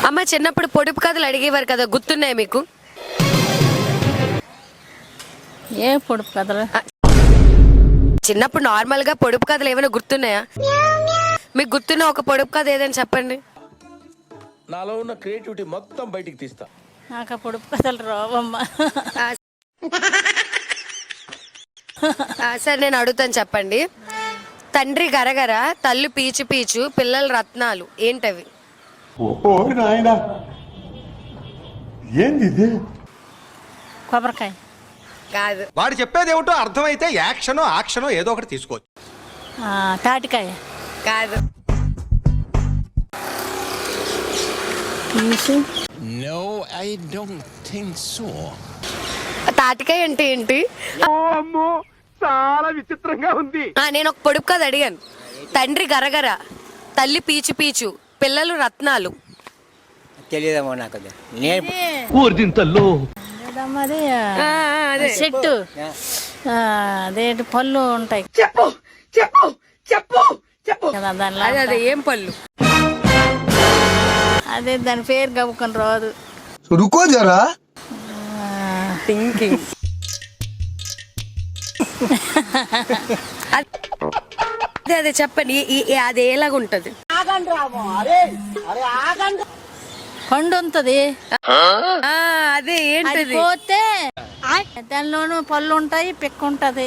అమ్మ చిన్నప్పుడు పొడుపు కథలు అడిగేవారు కదా, గుర్తున్నాయి మీకు? ఏ పొడుపు కథలు? చిన్నప్పుడు నార్మల్ గా పొడుపు కథలు ఏమైనా గుర్తున్నాయా? మీకు గుర్తున్న ఒక పొడుపు కథ ఏదైనా చెప్పండి. నాలో ఉన్న క్రియేటివిటీ మొత్తం బయటికి తీస్తా. నాకు పొడుపు కథలు రావమ్మా. సరే నేను అడుగుతాను, చెప్పండి. తండ్రి గరగర, తల్లి పీచు పీచు, పిల్లల రత్నాలు ఏంటవి? కొబ్బరికాయ కాదు. వాడు చెప్పేది ఏమిటో అర్థమైతే యాక్షనో ఆక్షనో ఏదో ఒకటి తీసుకోవచ్చు. తాటికాయ కాదు. No, I don't think so. తాటికాయ అంటే ఏంటి? చాలా విచిత్రంగా ఉంది. నేను ఒక పొడుపు కథ అడిగాను. తండ్రి గరగర, తల్లి పీచు పీచు, పిల్లలు రత్నాలు. తెలియదేమో నాకు. అదే చెట్టు, అదేంటి పళ్ళు ఉంటాయి. చెప్పు చెప్పు చెప్పు చెప్పు. అదే ఏం పళ్ళు? అదే దాని పేరు గబుకొని రాదు. రుకో జరా. థింకింగ్. అదే అదే చెప్పండి. అది ఎలాగ ఉంటది? పండు ఉంటది. అదే ఏంటది? పోతే దానిలోనూ పళ్ళు ఉంటాయి, పిక్క ఉంటది.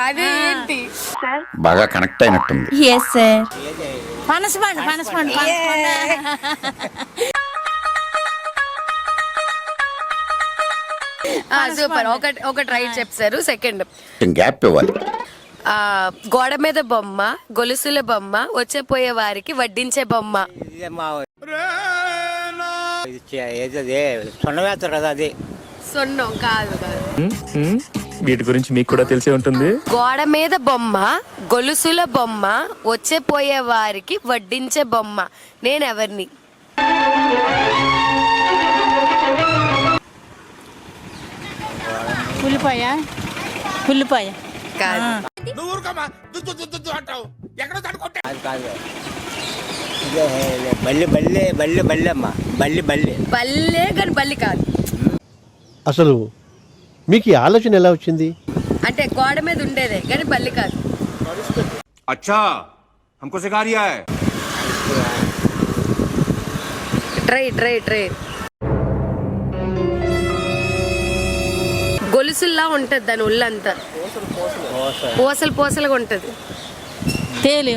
అదే ఏంటి? బాగా కనెక్ట్ అయినట్టుంది. పనసపండు పనసపండు పనసపండు. సూపర్. ఒకటి రైట్ చెప్పారు. సెకండ్, గ్యాప్ ఇవ్వాలి. గోడ మీద బొమ్మ, గొలుసుల బొమ్మ, వచ్చే పోయే వారికి వడ్డించే బొమ్మ. సొన్నవేస్తారు కదా, అది సొన్నం కాదు. వీటి గురించి మీకు కూడా తెలిసే ఉంటుంది. గోడ మీద బొమ్మ, గొలుసుల బొమ్మ, వచ్చే పోయే వారికి వడ్డించే బొమ్మ. నేనెవరిని? ఉల్లిపాయ ఉల్లిపాయ కాదు. అది కాదు. బల్లి బల్లి బల్లి బల్లి అమ్మ, బల్లి బల్లి. బల్లే కానీ బల్లి కాదు. అసలు మీకు ఈ ఆలోచన ఎలా వచ్చింది? అంటే గోడ మీద ఉండేదే కానీ బల్లి కాదు. అచ్చా హమ్కో సిఖా రియా హై. Try try try. గొలుసుల్లా ఉంటది దాని ఒళ్ళంతా, పోసలు పోసలుగా ఉంటది. తేలి.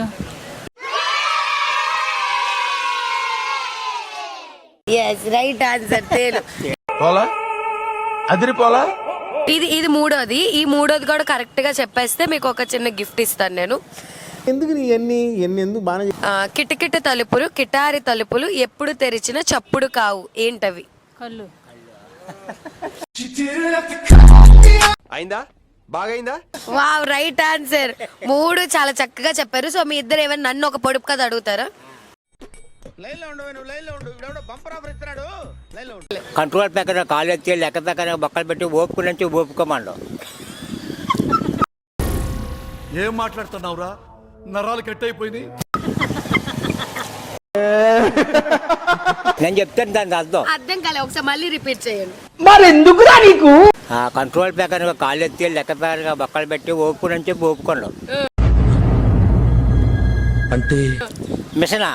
రైట్ ఆన్సర్, తేలు. పోలా అదిరిపోలా. ఇది మూడోది. ఈ మూడోది కూడా కరెక్ట్ గా చెప్పేస్తే మీకు ఒక చిన్న గిఫ్ట్ ఇస్తాను నేను. ఎందుకు ఎన్ని ఎందుకు బాగా కిటకిట తలుపులు, కిటారి తలుపులు, ఎప్పుడు తెరిచిన చప్పుడు కావు ఏంటవి? కళ్ళు. అయిందా? బాగైందా? Wow, right answer. మూడు చాలా చక్కగా చెప్పారు. సో మీ ఇద్దరు ఏమైనా నన్ను ఒక పొడుపు కథ అడుగుతారా? కంట్రోల్ ప్రకారం కాలు ఎత్తి లెక్క ప్రకారం బొక్కలు పెట్టి ఓపుకు నుంచి ఓపుకోమండు. ఏం మాట్లాడుతున్నావురా? నరాలు కట్ అయిపోయింది. నేను చెప్తాను దాని అర్థం. అర్థం కాలే, ఒకసారి మళ్ళీ రిపీట్ చేయండి. మరి ఎందుకురా నీకు? కంట్రోల్ ప్రకారం కాలు ఎత్తి లెక్క ప్రకారం బొక్కలు పెట్టి ఓపుకు నుంచి ఓపుకోండు. అంటే మిషనా?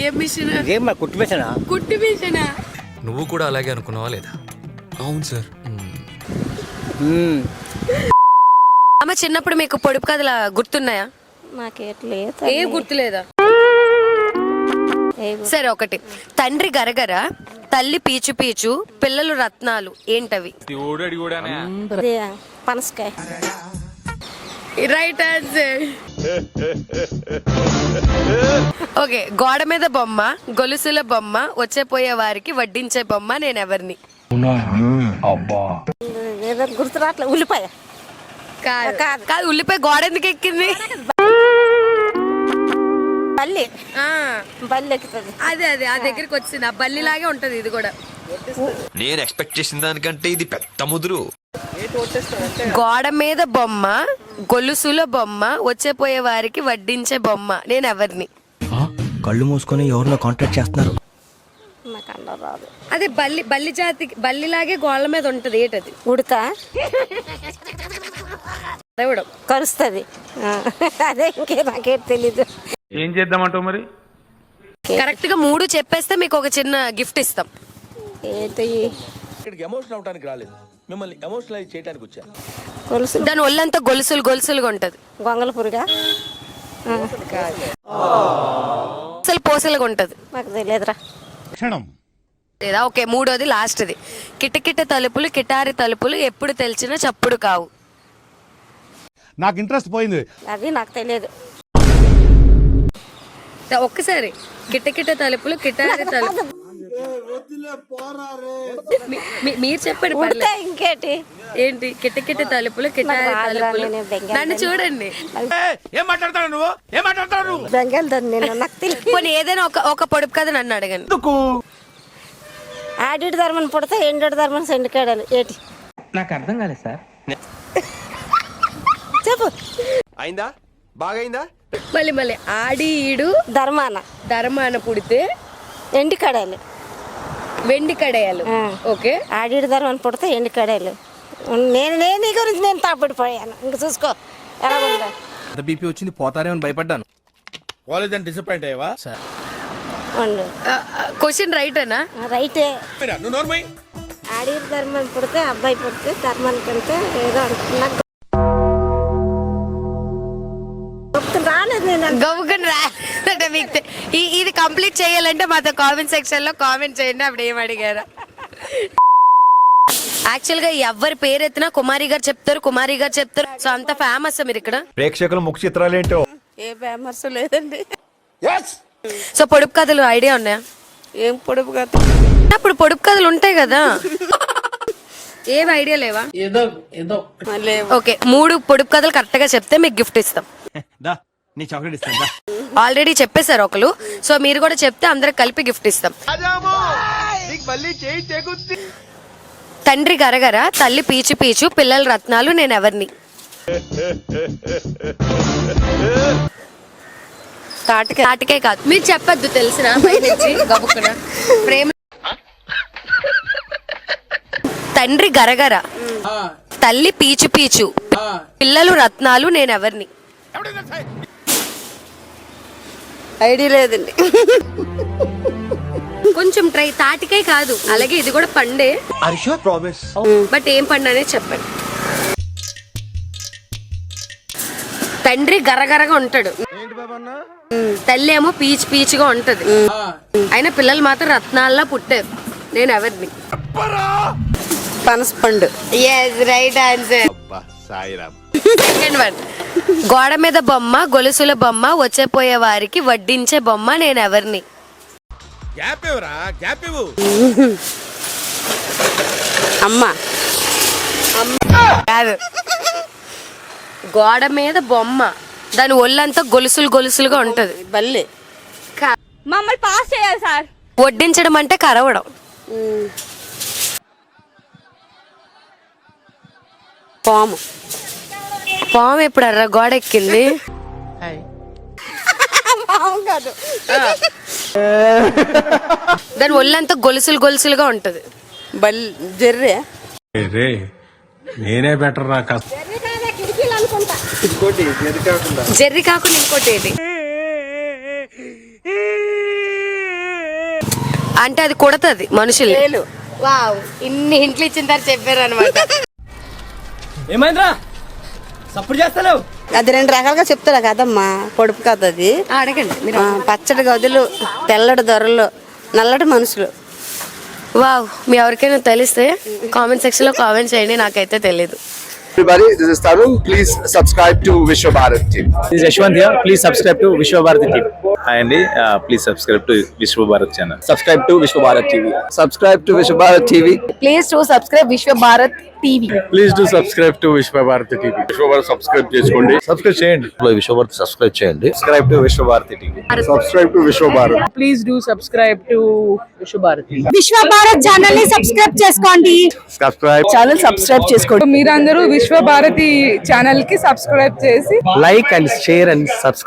ఏ మిషన్? ఏం మరి కుట్టు మిషనా? కుట్టి మిషనా? నువ్వు కూడా అలాగే అనుకున్నావా లేదా? అవును సార్. అమ్మ చిన్నప్పుడు మీకు పొడుపు కథలు గుర్తున్నాయా? ఏ గుర్తులేదా? సరే ఒకటి. తండ్రి గరగర, తల్లి పీచు పీచు, పిల్లలు రత్నాలు ఏంటవి? పనసకాయ. Right answer. ఓకే. గోడ మీద బొమ్మ, గొలుసుల బొమ్మ, వచ్చే పోయే వారికి వడ్డించే బొమ్మ. నేనెవరిని? గుర్తురాట్లే. ఉల్లిపాయ కాదు కాదు. ఉల్లిపాయ గోడ ఎందుకు ఎక్కింది? బల్లి. బల్లి ఎక్కుతుంది. అదే అదే ఆ దగ్గరికి వచ్చింది. ఆ బల్లిలాగే ఉంటది ఇది కూడా. నేను ఎక్స్పెక్ట్ చేసిన దానికంటే ఇది పెద్ద ముదురు. గోడ మీద బొమ్మ, గొలుసుల బొమ్మ, వచ్చే పోయే వారికి వడ్డించే బొమ్మ. నేనెవరిని? కళ్ళు మూసుకొని ఎవరినో కాంటాక్ట్ చేస్తున్నారు. నాకు అండ రాదు. అదే బల్లి జాతి బల్లిలాగే గోళ్ళ మీద ఉంటది, ఏంటది? ఉడత దేవుడు కరుస్తుంది. అదే ఇంకే నాకేం తెలీదు. ఏం చేద్దామంటావు మరి? కరెక్ట్ గా 3 చెప్పేస్తే మీకు ఒక చిన్న గిఫ్ట్ ఇస్తాం. ఏంటి ఇక్కడికి ఎమోషన్ అవడానికి రాలేదు, మిమ్మల్ని ఎమోషనలైజ్ చేయడానికి వచ్చాను. గొలుసులు దాని ఒళ్ళంతా గొలుసులుగా ఉంటది. గొంగల పురుగా అసలు పోసలుగా ఉంటది. నాకు తెలియదురా. లేదా ఓకే, 3వది లాస్ట్ది. కిటకిట తలుపులు కిటారి తలుపులు ఎప్పుడు తెలిసినా చప్పుడు కావు. నాకు ఇంట్రెస్ట్ పోయింది. అది నాకు తెలియదు. ఒక్కసారి కిటకిట తలుపులు కిటారి తలుపులు మీరు చెప్పండి. ఉడత ఇంకేటి? ఏంటి కిటకిట తలుపులు కిటారి తలుపులు? నన్ను చూడండి. ఏం మాట్లాడతాడు నువ్వు? ఏం మాట్లాడతాడు నువ్వు? బెంగాల్ దాన్ని నేను నాకు తెలియదు. పోనీ ఏదైనా ఒక పొడుపు కథ నన్ను అడగండి. ఆడిటి ధర్మం పుడితే ఎండటి ధర్మం సెండుకాడాలి. ఏటి నాకు అర్థం కాలేదు సార్. చెప్పు. అయిందా? బాగైందా? మళ్ళీ ఆడి ఈడు ధర్మాన పుడితే ఎండి కడాలి. వెండి కడయాలు. ఓకే, ఆడిటి ధర్మం పుడితే ఎండి కడాలి. నేను నీ గురించి నేను తాపడిపోయాను. ఇంక చూసుకో ఎలా ఉందా. బీపీ వచ్చింది పోతారేమని భయపడ్డాను. కాలేజ్ డిసప్పాయింట్ అయ్యావా? ఉండు. క్వశ్చన్ రైటేనా? రైటే. నువ్వు నోర్మై. ఆడిటి ధర్మం పుడితే అబ్బాయి పుడితే ధర్మానికంటే ఏదో అనుకున్నా. రాలేదు నేను. గవ్వుకుని రాదంటే మీకు ఇది కంప్లీట్ చేయాలంటే మాతో కామెంట్ సెక్షన్ లో కామెంట్ చేయండి. అప్పుడు ఏం అడిగారా? యాక్చువల్ గా ఎవరి పేరు ఎత్తినా కుమారి గారు చెప్తారు. సో అంత ఫేమస్ మీరు ఇక్కడ. ప్రేక్షకుల ముఖ చిత్రాలేంటో ఏ ఫేమస్ లేదండి. సో పొడుపు కథలు ఐడియా ఉన్నాయా? ఏం పొడుపు కథ? అప్పుడు పొడుపు కథలు ఉంటాయి కదా, ఏం ఐడియా లేవా? ఓకే, 3 పొడుపు కథలు కరెక్ట్ గా చెప్తే మీకు గిఫ్ట్ ఇస్తాం. నీ చాక్లెట్ ఇస్తాను. ఆల్రెడీ చెప్పేశారు ఒకరు, సో మీరు కూడా చెప్తే అందరికి కలిపి గిఫ్ట్ ఇస్తాం. తండ్రి గరగర, తల్లి పీచు పీచు, పిల్లల రత్నాలు, నేను ఎవరిని? తాటికే కాదు, మీరు చెప్పద్దు తెలిసిన గబుక్కున. ప్రేమ. తండ్రి గరగర, తల్లి పీచు పీచు, పిల్లలు రత్నాలు, నేను ఎవరిని? ఐడియా లేదండి. కొంచెం ట్రై. తాటికాయ కాదు, అలాగే ఇది కూడా పండే. బట్ ఏం పండు అనేది చెప్పండి. తండ్రి గరగరగా ఉంటాడు, తల్లి ఏమో పీచు పీచుగా ఉంటది, అయినా పిల్లలు మాత్రం రత్నాల్లా పుట్టారు. నేను ఎవరిని? పనస పండు. Right answer. Second one. గోడ మీద బొమ్మ, గొలుసుల బొమ్మ, వచ్చేపోయే వారికి వడ్డించే బొమ్మ, నేను ఎవరిని? గ్యాప్ ఇవ్వరా, గ్యాప్ ఇవ్వు. అమ్మ. కాదు, గోడ మీద బొమ్మ, దాని ఒళ్ళంతా గొలుసులుగా ఉంటది. బల్లి. మమ్మల్ని పాస్ చేయాలి సార్. వడ్డించడం అంటే కరవడం. పాము ఎప్పుడు అర్రా గోడ ఎక్కింది? దాని ఒళ్ళంతా గొలుసులుగా ఉంటది. జర్రే. నేనే బెటర్ రా. జెర్రీ కాకుండా ఇంకోటి ఏది అంటే అది కొడతది మనుషులు. వావ్, ఇన్ని ఇంట్లు ఇచ్చిన తర్వాత చెప్పారు అనమాట. ఏమైందిరా సప్పుడు చేస్తలేవు? అది 2 రకాలుగా చెప్తారా కదమ్మా, పొడుపు కథ అది. అడగండి మీరు. పచ్చడి గదులు, తెల్లటి దొరలు, నల్లటి మనుషులు. వావ్, మీ ఎవరికైనా తెలిస్తే కామెంట్ సెక్షన్ లో కామెంట్ చేయండి, నాకైతే తెలీదు. Everybody, this is Tarun. Please subscribe to Vishwa Bharat team. This is Yashwant here. Please subscribe to Vishwa Bharat team. Hi Andy, please subscribe to Vishwa Bharat channel. Subscribe to Vishwa Bharat TV. Subscribe to Vishwa Bharat TV. Please to subscribe Vishwa Bharat TV. Please do subscribe to Vishwa Bharat TV. Vishwa Bharat subscribe చేసుకోండి. Subscribe చేయండి. Vishwa Bharat subscribe చేయండి. Subscribe to Vishwa Bharat TV. Subscribe to Vishwa Bharat. Please do subscribe to Vishwa Bharat team. విశ్వ Bharat channel ని subscribe చేసుకోండి. Subscribe. Channel subscribe చేసుకోండి. మీరందరూ విశ్వ Bharati channel కి సబ్స్క్రైబ్ చేసి Like and share and subscribe.